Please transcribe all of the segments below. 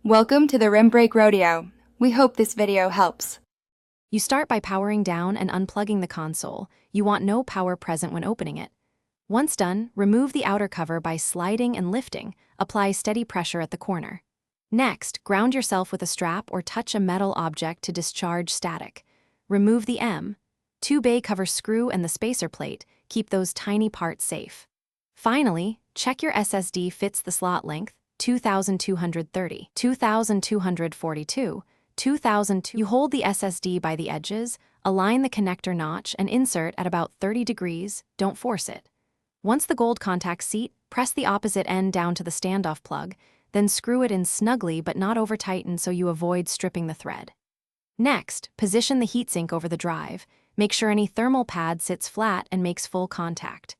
Welcome to the Rim Break Rodeo. We hope this video helps. You start by powering down and unplugging the console. You want no power present when opening it. Once done, remove the outer cover by sliding and lifting. Apply steady pressure at the corner. Next, ground yourself with a strap or touch a metal object to discharge static. Remove the M2 bay cover screw and the spacer plate. Keep those tiny parts safe. Finally, check your SSD fits the slot length, 2230, 2242, 2002. You hold the SSD by the edges, align the connector notch, and insert at about 30 degrees, don't force it. Once the gold contacts seat, press the opposite end down to the standoff plug, then screw it in snugly but not over-tighten so you avoid stripping the thread. Next, position the heatsink over the drive. Make sure any thermal pad sits flat and makes full contact.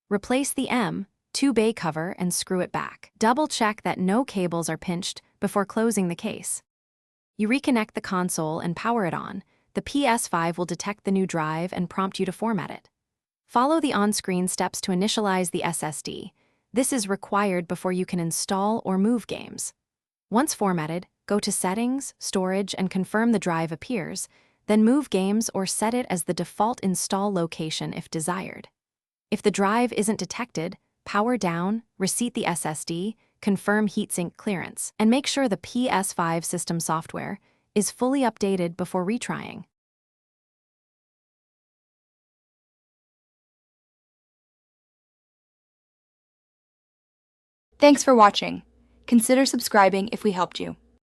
Replace the M2 bay cover and screw it back. Double-check that no cables are pinched before closing the case. You reconnect the console and power it on. The PS5 will detect the new drive and prompt you to format it. Follow the on-screen steps to initialize the SSD. This is required before you can install or move games. Once formatted, go to Settings, Storage, and confirm the drive appears, then move games or set it as the default install location if desired. If the drive isn't detected, power down, reseat the SSD, confirm heatsink clearance, and make sure the PS5 system software is fully updated before retrying. Thanks for watching. Consider subscribing if we helped you.